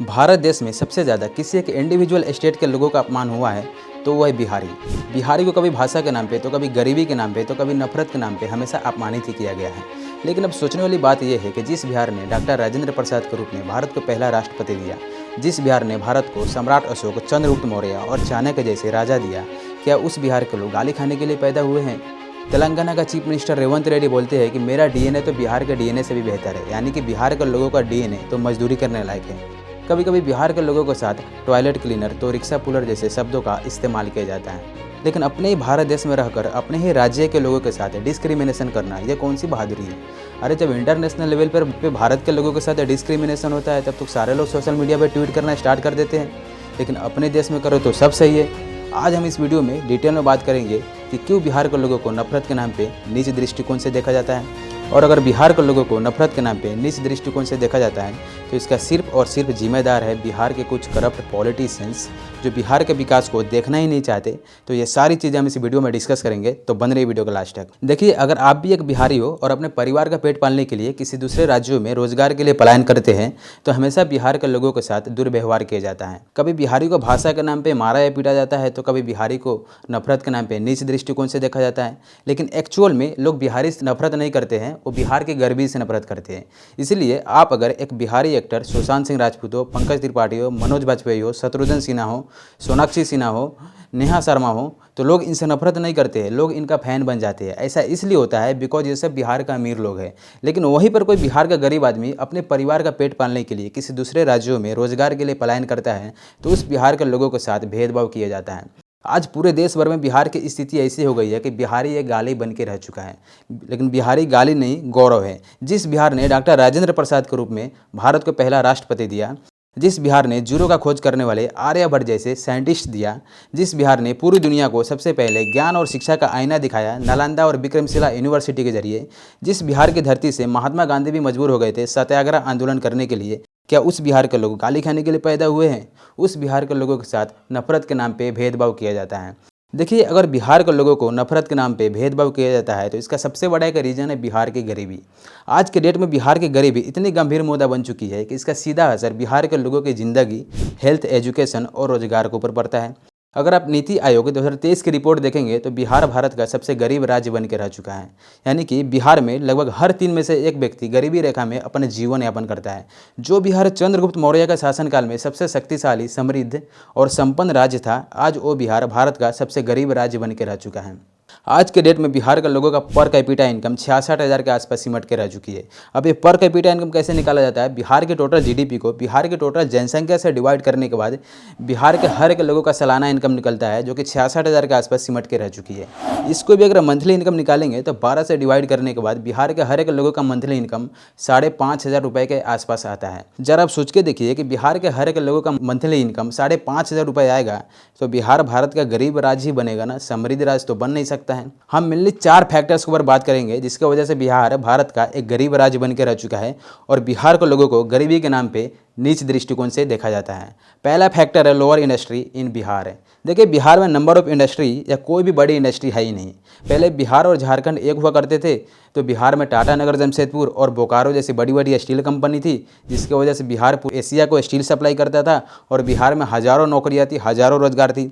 भारत देश में सबसे ज़्यादा किसी एक इंडिविजुअल स्टेट के लोगों का अपमान हुआ है तो वह है बिहारी। बिहारी को कभी भाषा के नाम पे, तो कभी गरीबी के नाम पे, तो कभी नफरत के नाम पे हमेशा अपमानित ही किया गया है। लेकिन अब सोचने वाली बात यह है कि जिस बिहार ने डॉक्टर राजेंद्र प्रसाद के रूप में भारत को पहला राष्ट्रपति दिया, जिस बिहार ने भारत को सम्राट अशोक, चंद्रगुप्त मौर्य और चाणक्य जैसे राजा दिया, क्या उस बिहार के लोग गाली खाने के लिए पैदा हुए हैं? तेलंगाना का चीफ मिनिस्टर रेवंत रेड्डी बोलते हैं कि मेरा डीएनए तो बिहार के डीएनए से भी बेहतर है, यानी कि बिहार के लोगों का डीएनए तो मजदूरी करने लायक है। कभी कभी बिहार के लोगों के साथ टॉयलेट क्लीनर तो रिक्शा पुलर जैसे शब्दों का इस्तेमाल किया जाता है, लेकिन अपने ही भारत देश में रहकर अपने ही राज्य के लोगों के साथ डिस्क्रिमिनेशन करना यह कौन सी बहादुरी है? अरे जब इंटरनेशनल लेवल पर भारत के लोगों के साथ डिस्क्रिमिनेशन होता है तब तो सारे लोग सोशल मीडिया पर ट्वीट करना स्टार्ट कर देते हैं, लेकिन अपने देश में करो तो सब सही है। आज हम इस वीडियो में डिटेल में बात करेंगे कि क्यों बिहार के लोगों को नफरत के नाम पे नीच दृष्टिकोण से देखा जाता है, और अगर बिहार के लोगों को नफरत के नाम पे नीच दृष्टिकोण से देखा जाता है तो इसका सिर्फ और सिर्फ जिम्मेदार है बिहार के कुछ करप्ट पॉलिटिशियंस जो बिहार के विकास को देखना ही नहीं चाहते। तो ये सारी चीज़ें हम इस वीडियो में डिस्कस करेंगे, तो बन रही वीडियो का लास्ट तक। देखिए, अगर आप भी एक बिहारी हो और अपने परिवार का पेट पालने के लिए किसी दूसरे राज्यों में रोजगार के लिए पलायन करते हैं तो हमेशा बिहार के लोगों के साथ दुर्व्यवहार किया जाता है। कभी बिहारी को भाषा के नाम पर मारा या पीटा जाता है, तो कभी बिहारी को नफरत के नाम पर नीच दृष्टिकोण से देखा जाता है। लेकिन एक्चुअल में लोग बिहारी से नफरत नहीं करते हैं, वो बिहार के गरीबी से नफरत करते हैं। इसलिए आप अगर एक बिहारी एक्टर सुशांत सिंह राजपूत हो, पंकज त्रिपाठी हो, मनोज बाजपेयी हो, शत्रुघ्न सिन्हा हो, सोनाक्षी सिन्हा हो, नेहा शर्मा हो, तो लोग इनसे नफरत नहीं करते हैं, लोग इनका फैन बन जाते हैं। ऐसा इसलिए होता है बिकॉज ये सब बिहार का अमीर लोग हैं। लेकिन वहीं पर कोई बिहार का गरीब आदमी अपने परिवार का पेट पालने के लिए किसी दूसरे राज्यों में रोजगार के लिए पलायन करता है तो उस बिहार के लोगों के साथ भेदभाव किया जाता है। आज पूरे देश भर में बिहार की स्थिति ऐसी हो गई है कि बिहारी एक गाली बन के रह चुका है, लेकिन बिहारी गाली नहीं, गौरव है। जिस बिहार ने डॉक्टर राजेंद्र प्रसाद के रूप में भारत को पहला राष्ट्रपति दिया, जिस बिहार ने जीरो का खोज करने वाले आर्यभट्ट जैसे साइंटिस्ट दिया, जिस बिहार ने पूरी दुनिया को सबसे पहले ज्ञान और शिक्षा का आईना दिखाया नालंदा और विक्रमशिला यूनिवर्सिटी के जरिए, जिस बिहार की धरती से महात्मा गांधी भी मजबूर हो गए थे सत्याग्रह आंदोलन करने के लिए, क्या उस बिहार के लोग गाली खाने के लिए पैदा हुए हैं? उस बिहार के लोगों के साथ नफरत के नाम पे भेदभाव किया जाता है। देखिए, अगर बिहार के लोगों को नफरत के नाम पे भेदभाव किया जाता है तो इसका सबसे बड़ा एक रीज़न है बिहार की गरीबी। आज के डेट में बिहार की गरीबी इतनी गंभीर मुद्दा बन चुकी है कि इसका सीधा असर बिहार के लोगों की ज़िंदगी, हेल्थ, एजुकेशन और रोजगार के ऊपर पड़ता है। अगर आप नीति आयोग 2023 की रिपोर्ट देखेंगे तो बिहार भारत का सबसे गरीब राज्य बन के रह चुका है, यानी कि बिहार में लगभग हर 3 में से एक व्यक्ति गरीबी रेखा में अपने जीवन यापन करता है। जो बिहार चंद्रगुप्त मौर्य का शासनकाल में सबसे शक्तिशाली, समृद्ध और संपन्न राज्य था, आज वो बिहार भारत का सबसे गरीब राज्य बन के रह चुका है। आज के डेट में बिहार के लोगों का पर कैपिटा इनकम 66,000 के आसपास सिमट के रह चुकी है। अब ये पर कैपिटा इनकम कैसे निकाला जाता है? बिहार के टोटल जीडीपी को बिहार के टोटल जनसंख्या से डिवाइड करने के बाद बिहार के हर एक लोगों का सालाना इनकम निकलता है, जो कि 66,000 के आसपास सिमट के रह चुकी है। इसको भी अगर मंथली इनकम निकालेंगे तो 12 से डिवाइड करने के बाद बिहार के हर एक लोगों का मंथली इनकम 5,500 रुपये के आसपास आता है। जरा आप सोच के देखिए कि बिहार के हर एक लोगों का मंथली इनकम 5,500 रुपये आएगा तो बिहार भारत का गरीब राज्य ही बनेगा ना, समृद्ध राज्य तो बन नहीं सकता है। हम मेनली 4 फैक्टर्स के ऊपर बात करेंगे जिसकी वजह से बिहार भारत का एक गरीब राज्य बन के रह चुका है और बिहार के लोगों को गरीबी के नाम पे नीच दृष्टिकोण से देखा जाता है। पहला फैक्टर है लोअर इंडस्ट्री इन बिहार। देखिए, बिहार में नंबर ऑफ इंडस्ट्री या कोई भी बड़ी इंडस्ट्री है ही नहीं। पहले बिहार और झारखंड एक हुआ करते थे तो बिहार में टाटा नगर, जमशेदपुर और बोकारो जैसी बड़ी बड़ी स्टील कंपनी थी, जिसकी वजह से बिहार एशिया को स्टील सप्लाई करता था और बिहार में हज़ारों नौकरियाँ थी, हज़ारों रोजगार थी।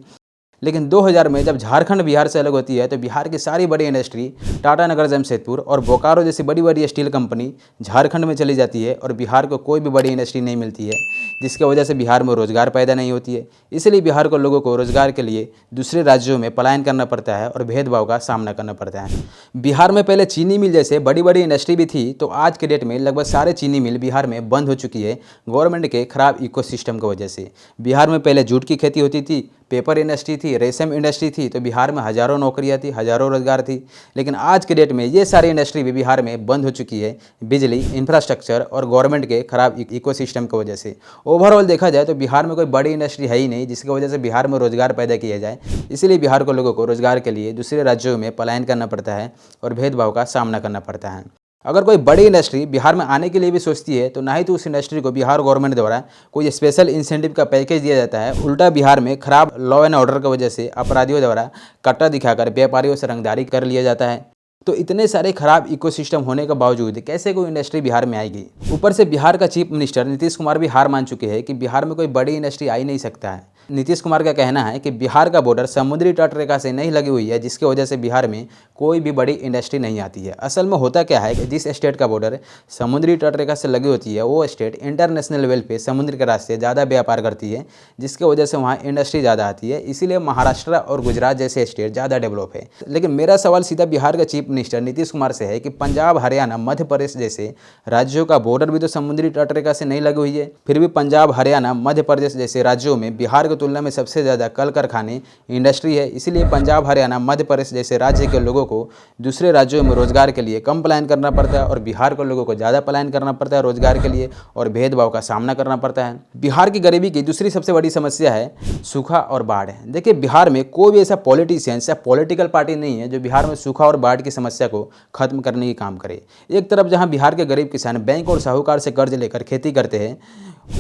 लेकिन 2000 में जब झारखंड बिहार से अलग होती है तो बिहार की सारी बड़ी इंडस्ट्री टाटा नगर, जमशेदपुर और बोकारो जैसी बड़ी बड़ी स्टील कंपनी झारखंड में चली जाती है और बिहार को कोई भी बड़ी इंडस्ट्री नहीं मिलती है, जिसकी वजह से बिहार में रोजगार पैदा नहीं होती है। इसलिए बिहार को लोगों को रोजगार के लिए दूसरे राज्यों में पलायन करना पड़ता है और भेदभाव का सामना करना पड़ता है। बिहार में पहले चीनी मिल जैसे बड़ी बड़ी इंडस्ट्री भी थी, तो आज के डेट में लगभग सारे चीनी मिल बिहार में बंद हो चुकी है गवर्नमेंट के खराब इकोसिस्टम की वजह से। बिहार में पहले जूट की खेती होती थी, पेपर इंडस्ट्री थी, रेशम इंडस्ट्री थी, तो बिहार में हज़ारों नौकरियां थी, हज़ारों रोजगार थी। लेकिन आज के डेट में ये सारी इंडस्ट्री भी बिहार में बंद हो चुकी है बिजली, इंफ्रास्ट्रक्चर और गवर्नमेंट के खराब इकोसिस्टम की वजह से। ओवरऑल देखा जाए तो बिहार में कोई बड़ी इंडस्ट्री है ही नहीं जिसकी वजह से बिहार में रोजगार पैदा किया जाए। इसीलिए बिहार के लोगों को रोजगार के लिए दूसरे राज्यों में पलायन करना पड़ता है और भेदभाव का सामना करना पड़ता है। अगर कोई बड़ी इंडस्ट्री बिहार में आने के लिए भी सोचती है तो ना ही तो उस इंडस्ट्री को बिहार गवर्नमेंट द्वारा कोई स्पेशल इंसेंटिव का पैकेज दिया जाता है, उल्टा बिहार में खराब लॉ एंड ऑर्डर की वजह से अपराधियों द्वारा कट्टा दिखाकर व्यापारियों से रंगदारी कर लिया जाता है। तो इतने सारे खराब इकोसिस्टम होने के बावजूद कैसे कोई इंडस्ट्री बिहार में आएगी। ऊपर से बिहार का चीफ मिनिस्टर नीतीश कुमार भी हार मान चुके हैं कि बिहार में कोई बड़ी इंडस्ट्री आ ही नहीं सकता है। नीतीश कुमार का कहना है कि बिहार का बॉर्डर समुद्री तट रेखा से नहीं लगी हुई है, जिसकी वजह से बिहार में कोई भी बड़ी इंडस्ट्री नहीं आती है। असल में होता क्या है कि जिस स्टेट का बॉर्डर समुद्री तट रेखा से लगी होती है वो स्टेट इंटरनेशनल लेवल पे समुद्र के रास्ते ज़्यादा व्यापार करती है, जिसकी वजह से वहाँ इंडस्ट्री ज़्यादा आती है। इसीलिए महाराष्ट्र और गुजरात जैसे स्टेट ज़्यादा डेवलप है। लेकिन मेरा सवाल सीधा बिहार का चीफ मिनिस्टर नीतीश कुमार से है कि पंजाब, हरियाणा, मध्य प्रदेश जैसे राज्यों का बॉर्डर भी तो समुद्री तट रेखा से नहीं लगी हुई है, फिर भी पंजाब, हरियाणा, मध्य प्रदेश जैसे राज्यों में बिहार की तुलना में सबसे ज़्यादा कल कारखाने, इंडस्ट्री है। इसीलिए पंजाब, हरियाणा, मध्य प्रदेश जैसे राज्य के लोगों को दूसरे राज्यों में रोजगार के लिए कम पलायन करना पड़ता है और बिहार के लोगों को ज़्यादा पलायन करना पड़ता है रोजगार के लिए, और भेदभाव का सामना करना पड़ता है। बिहार की गरीबी की दूसरी सबसे बड़ी समस्या है सूखा और बाढ़। देखिए, बिहार में कोई भी ऐसा पॉलिटिशियंस या पॉलिटिकल पार्टी नहीं है जो बिहार में सूखा और बाढ़ की समस्या को खत्म करने की काम करे। एक तरफ जहां बिहार के गरीब किसान बैंक और साहूकार से कर्ज लेकर खेती करते हैं,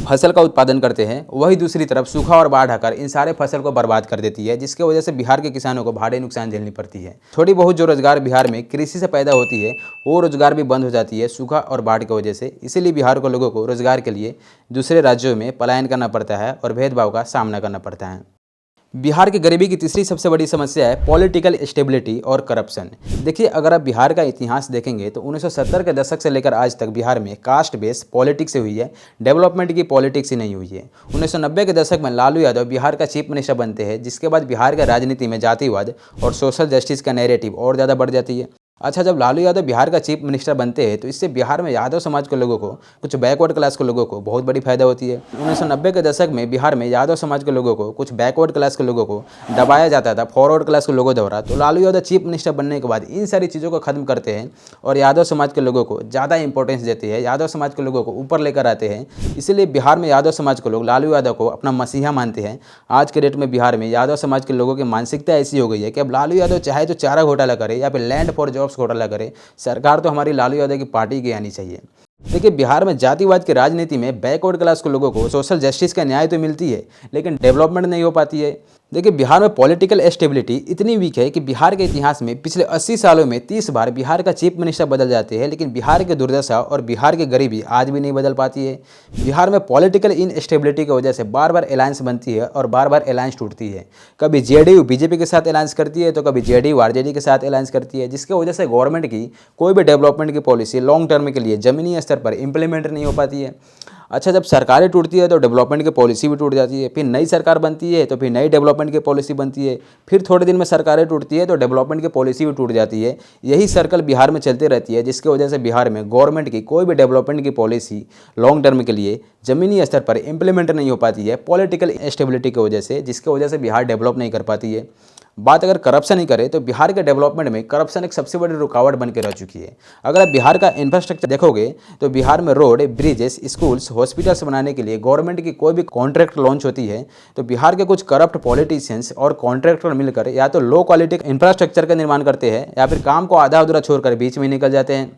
फसल का उत्पादन करते हैं, वही दूसरी तरफ सूखा और बाढ़ आकर इन सारे फसल को बर्बाद कर देती है, जिसकी वजह से बिहार के किसानों को भारी नुकसान झेलनी पड़ती है। थोड़ी बहुत जो रोजगार बिहार में कृषि से पैदा होती है वो रोजगार भी बंद हो जाती है सूखा और बाढ़ की वजह से। इसीलिए बिहार के लोगों को रोजगार के लिए दूसरे राज्यों में पलायन करना पड़ता है और भेदभाव का सामना करना पड़ता है। बिहार की गरीबी की तीसरी सबसे बड़ी समस्या है पॉलिटिकल स्टेबिलिटी और करप्शन। देखिए, अगर आप बिहार का इतिहास देखेंगे तो 1970 के दशक से लेकर आज तक बिहार में कास्ट बेस्ड पॉलिटिक्स हुई है, डेवलपमेंट की पॉलिटिक्स ही नहीं हुई है। 1990 के दशक में लालू यादव बिहार का चीफ मिनिस्टर बनते हैं, जिसके बाद बिहार का राजनीति में जातिवाद और सोशल जस्टिस का नैरेटिव और ज़्यादा बढ़ जाती है। अच्छा, जब लालू यादव बिहार का चीफ मिनिस्टर बनते हैं तो इससे बिहार में यादव समाज के लोगों को, कुछ बैकवर्ड क्लास के लोगों को बहुत बड़ी फायदा होती है। 1990 के दशक में बिहार में यादव समाज के लोगों को, कुछ बैकवर्ड क्लास के लोगों को दबाया जाता था फॉरवर्ड क्लास के लोगों द्वारा। तो लालू यादव चीफ मिनिस्टर बनने के बाद इन सारी चीज़ों को खत्म करते हैं और यादव समाज के लोगों को ज़्यादा इंपॉर्टेंस देते हैं, यादव समाज के लोगों को ऊपर लेकर आते हैं। इसीलिए बिहार में यादव समाज के लोग लालू यादव को अपना मसीहा मानते हैं। आज के डेट में बिहार में यादव समाज के लोगों की मानसिकता ऐसी हो गई है कि अब लालू यादव चाहे तो चारा घोटाला करे या फिर लैंड फॉर जॉब्स घोटाला करे, सरकार तो हमारी लालू यादव की पार्टी की आनी चाहिए। देखिए, बिहार में जातिवाद की राजनीति में बैकवर्ड क्लास के लोगों को सोशल जस्टिस का न्याय तो मिलती है, लेकिन डेवलपमेंट नहीं हो पाती है। देखिए, बिहार में पॉलिटिकल स्टेबिलिटी इतनी वीक है कि बिहार के इतिहास में पिछले 80 सालों में 30 बार बिहार का चीफ मिनिस्टर बदल जाते हैं, लेकिन बिहार की दुर्दशा और बिहार की गरीबी आज भी नहीं बदल पाती है। बिहार में पॉलिटिकल इनस्टेबिलिटी की वजह से बार बार अलायंस बनती है और बार बार अलायंस टूटती है। कभी जेडीयू बीजेपी के साथ अलायंस करती है तो कभी जेडीयू आरजेडी के साथ अलायंस करती है, जिसकी वजह से गवर्नमेंट की कोई भी डेवलपमेंट की पॉलिसी लॉन्ग टर्म के लिए जमीनी स्तर पर इंप्लीमेंट नहीं हो पाती है। अच्छा, जब सरकारें टूटती है तो डेवलपमेंट की पॉलिसी भी टूट जाती है, फिर नई सरकार बनती है तो फिर नई डेवलपमेंट की पॉलिसी बनती है, फिर थोड़े दिन में सरकारें टूटती है तो डेवलपमेंट की पॉलिसी भी टूट जाती है। यही सर्कल बिहार में चलती रहती है, जिसकी वजह से बिहार में गवर्नमेंट की कोई भी डेवलपमेंट की पॉलिसी लॉन्ग टर्म के लिए ज़मीनी स्तर पर इंप्लीमेंट नहीं हो पाती है पॉलिटिकल इंस्टेबिलिटी की वजह से, जिसकी वजह से बिहार डेवलप नहीं कर पाती है। बात अगर करप्शन ही करें तो बिहार के डेवलपमेंट में करप्शन एक सबसे बड़ी रुकावट बन के रह चुकी है। अगर आप बिहार का इंफ्रास्ट्रक्चर देखोगे तो बिहार में रोड, ब्रिजेस, स्कूल्स, हॉस्पिटल्स बनाने के लिए गवर्नमेंट की कोई भी कॉन्ट्रैक्ट लॉन्च होती है तो बिहार के कुछ करप्ट पॉलिटिशियंस और कॉन्ट्रैक्टर मिलकर या तो लो क्वालिटी इंफ्रास्ट्रक्चर का निर्माण करते हैं या फिर काम को आधा अधूरा छोड़कर बीच में निकल जाते हैं।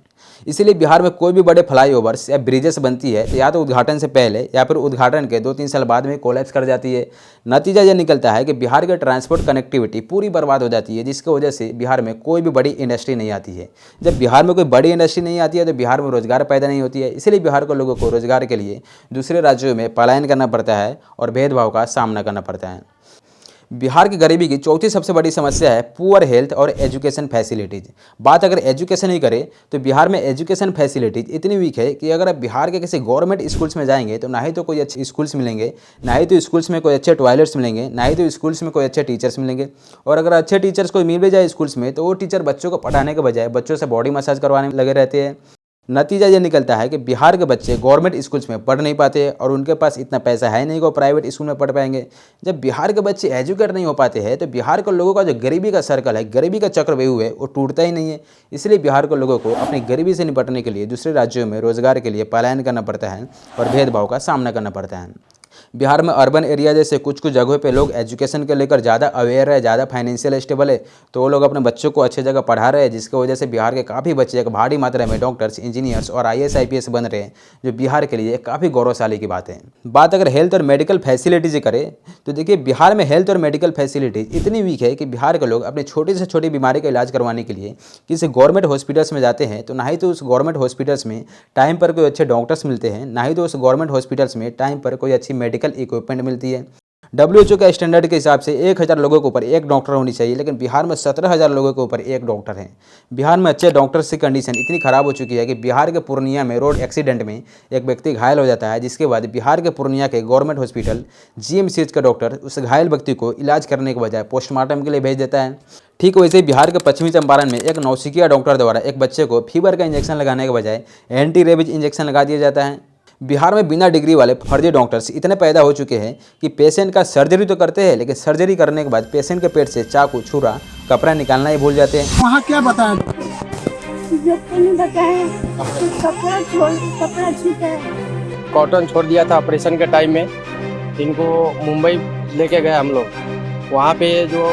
इसीलिए बिहार में कोई भी बड़े फ्लाईओवर्स या ब्रिजेस बनती है तो या तो उद्घाटन से पहले या फिर उद्घाटन के 2-3 साल बाद में कोलैप्स कर जाती है। नतीजा यह निकलता है कि बिहार के ट्रांसपोर्ट कनेक्टिविटी पूरी बर्बाद हो जाती है, जिसकी वजह से बिहार में कोई भी बड़ी इंडस्ट्री नहीं आती है। जब बिहार में कोई बड़ी इंडस्ट्री नहीं आती है तो बिहार में रोजगार पैदा नहीं होती है। इसलिए बिहार के लोगों को रोजगार के लिए दूसरे राज्यों में पलायन करना पड़ता है और भेदभाव का सामना करना पड़ता है। बिहार की गरीबी की चौथी सबसे बड़ी समस्या है पुअर हेल्थ और एजुकेशन फैसिलिटीज़। बात अगर एजुकेशन ही करें तो बिहार में एजुकेशन फैसिलिटीज़ इतनी वीक है कि अगर आप बिहार के किसी गवर्नमेंट स्कूल्स में जाएंगे तो ना ही तो कोई अच्छे स्कूल्स मिलेंगे, ना ही तो स्कूल्स में कोई अच्छे टॉयलेट्स मिलेंगे, ना ही तो स्कूल्स में कोई अच्छे टीचर्स मिलेंगे। और अगर अच्छे टीचर्स कोई मिल भी जाए स्कूल्स में तो वो टीचर बच्चों को पढ़ाने के बजाय बच्चों से बॉडी मसाज करवाने में लगे रहते हैं। नतीजा ये निकलता है कि बिहार के बच्चे गवर्नमेंट स्कूल्स में पढ़ नहीं पाते और उनके पास इतना पैसा है नहीं कि वो प्राइवेट स्कूल में पढ़ पाएंगे। जब बिहार के बच्चे एजुकेट नहीं हो पाते हैं तो बिहार के लोगों का जो गरीबी का सर्कल है, गरीबी का चक्रव्यूह है, वो टूटता ही नहीं है। इसलिए बिहार के लोगों को अपनी गरीबी से निपटने के लिए दूसरे राज्यों में रोजगार के लिए पलायन करना पड़ता है और भेदभाव का सामना करना पड़ता है। बिहार में अर्बन एरिया जैसे कुछ कुछ जगहों पे लोग एजुकेशन के लेकर ज़्यादा अवेयर है, ज़्यादा फाइनेंशियल स्टेबल है, तो वो लोग अपने बच्चों को अच्छी जगह पढ़ा रहे हैं, जिसकी वजह से बिहार के काफ़ी बच्चे एक भारी मात्रा में डॉक्टर्स, इंजीनियर्स और IAS IPS बन रहे हैं, जो बिहार के लिए काफ़ी गौरवशाली की बात है। बात अगर हेल्थ और मेडिकल फैसिलिटीज़ करें तो देखिए बिहार में हेल्थ और मेडिकल फैसिलिटीज़ इतनी वीक है कि बिहार के लोग अपनी छोटी से छोटी बीमारी का इलाज करवाने के लिए किसी गवर्नमेंट हॉस्पिटल्स में जाते हैं तो ना ही तो उस गवर्नमेंट हॉस्पिटल्स में टाइम पर कोई अच्छे डॉक्टर्स मिलते हैं, ना ही तो उस गवर्नमेंट हॉस्पिटल्स में टाइम पर कोई अच्छी मेडिकल इक्विपमेंट मिलती है। WHO के स्टैंडर्ड के हिसाब से 1000 लोगों के ऊपर एक डॉक्टर होनी चाहिए, लेकिन बिहार में 17,000 लोगों के ऊपर एक डॉक्टर हैं। बिहार में अच्छे डॉक्टर्स की कंडीशन इतनी ख़राब हो चुकी है कि बिहार के पूर्णिया में रोड एक्सीडेंट में एक व्यक्ति घायल हो जाता है, जिसके बाद बिहार के पूर्णिया के गवर्नमेंट हॉस्पिटल GMCH का डॉक्टर उस घायल व्यक्ति को इलाज करने के बजाय पोस्टमार्टम के लिए भेज देता है। ठीक वैसे ही बिहार के पश्चिमी चंपारण में एक नौसिखिया डॉक्टर द्वारा एक बच्चे को फीवर का इंजेक्शन लगाने के बजाय एंटी रेबीज इंजेक्शन लगा दिया जाता है। बिहार में बिना डिग्री वाले फर्जी डॉक्टर्स इतने पैदा हो चुके हैं कि पेशेंट का सर्जरी तो करते हैं, लेकिन सर्जरी करने के बाद पेशेंट के पेट से चाकू, छुरा, कपड़ा निकालना ही भूल जाते हैं। वहाँ क्या बताया? कॉटन छोड़ दिया था ऑपरेशन के टाइम में। इनको मुंबई लेके गए हम लोग। वहाँ पे जो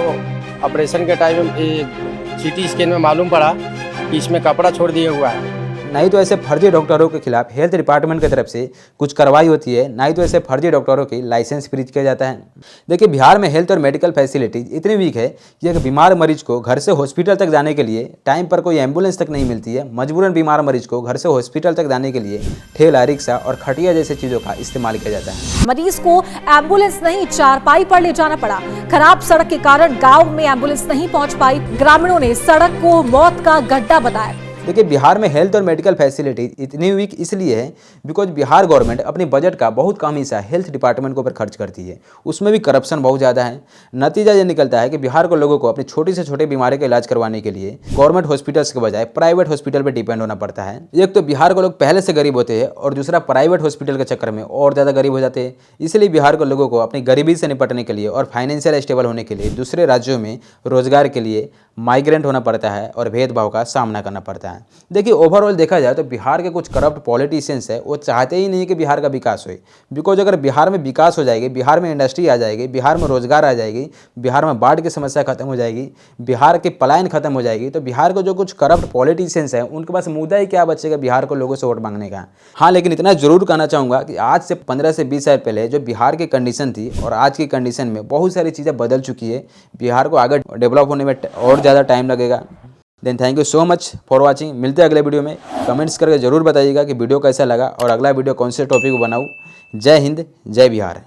ऑपरेशन के टाइम में CT स्कैन में मालूम पड़ा कि इसमें कपड़ा छोड़ दिया हुआ है। नहीं तो ऐसे फर्जी डॉक्टरों के खिलाफ हेल्थ डिपार्टमेंट की तरफ से कुछ कार्रवाई होती है, नहीं तो ऐसे फर्जी डॉक्टरों की लाइसेंस फ्रीज किया जाता है। देखिए बिहार में हेल्थ और मेडिकल फैसिलिटीज इतनी वीक है कि एक बीमार मरीज को घर से हॉस्पिटल तक जाने के लिए टाइम पर कोई एम्बुलेंस तक नहीं मिलती है। मजबूरन बीमार मरीज को घर से हॉस्पिटल तक जाने के लिए ठेला, रिक्शा और खटिया जैसी चीज़ों का इस्तेमाल किया जाता है। मरीज को एम्बुलेंस नहीं, चारपाई पर ले जाना पड़ा। खराब सड़क के कारण गाँव में एम्बुलेंस नहीं पहुंच पाई। ग्रामीणों ने सड़क को मौत का गड्ढा बताया। देखिए बिहार में हेल्थ और मेडिकल फैसिलिटीज इतनी वीक इसलिए है बिकॉज बिहार गवर्नमेंट अपने बजट का बहुत कम हिस्सा हेल्थ डिपार्टमेंट के ऊपर खर्च करती है। उसमें भी करप्शन बहुत ज़्यादा है। नतीजा ये निकलता है कि बिहार के लोगों को अपनी छोटी से छोटी बीमारी का इलाज करवाने के लिए गवर्नमेंट हॉस्पिटल्स के बजाय प्राइवेट हॉस्पिटल पर डिपेंड होना पड़ता है। एक तो बिहार के लोग पहले से गरीब होते हैं और दूसरा प्राइवेट हॉस्पिटल के चक्कर में और ज़्यादा गरीब हो जाते हैं। इसलिए बिहार के लोगों को अपनी गरीबी से निपटने के लिए और फाइनेंशियल स्टेबल होने के लिए दूसरे राज्यों में रोजगार के लिए माइग्रेंट होना पड़ता है और भेदभाव का सामना करना पड़ता है। देखिए ओवरऑल देखा जाए तो बिहार के कुछ करप्ट पॉलिटिशियंस है, वो चाहते ही नहीं कि बिहार का विकास हो। बिकॉज अगर बिहार में विकास हो जाएगी, बिहार में इंडस्ट्री आ जाएगी, बिहार में रोजगार आ जाएगी, बिहार में बाढ़ की समस्या खत्म हो जाएगी, बिहार की पलायन खत्म हो जाएगी, तो बिहार को जो कुछ करप्ट पॉलिटिशियंस हैं उनके पास मुद्दा ही क्या बचेगा बिहार को लोगों से वोट मांगने का। हाँ, लेकिन इतना जरूर कहना चाहूँगा कि आज से 15 से 20 साल पहले जो बिहार की कंडीशन थी और आज की कंडीशन में बहुत सारी चीज़ें बदल चुकी है। बिहार को आगे डेवलप होने में और ज़्यादा टाइम लगेगा। Then thank you so much for watching. मिलते हैं अगले वीडियो में। कमेंट्स करके ज़रूर बताइएगा कि वीडियो कैसा लगा और अगला वीडियो कौन से टॉपिक को बनाऊँ। जय हिंद, जय बिहार।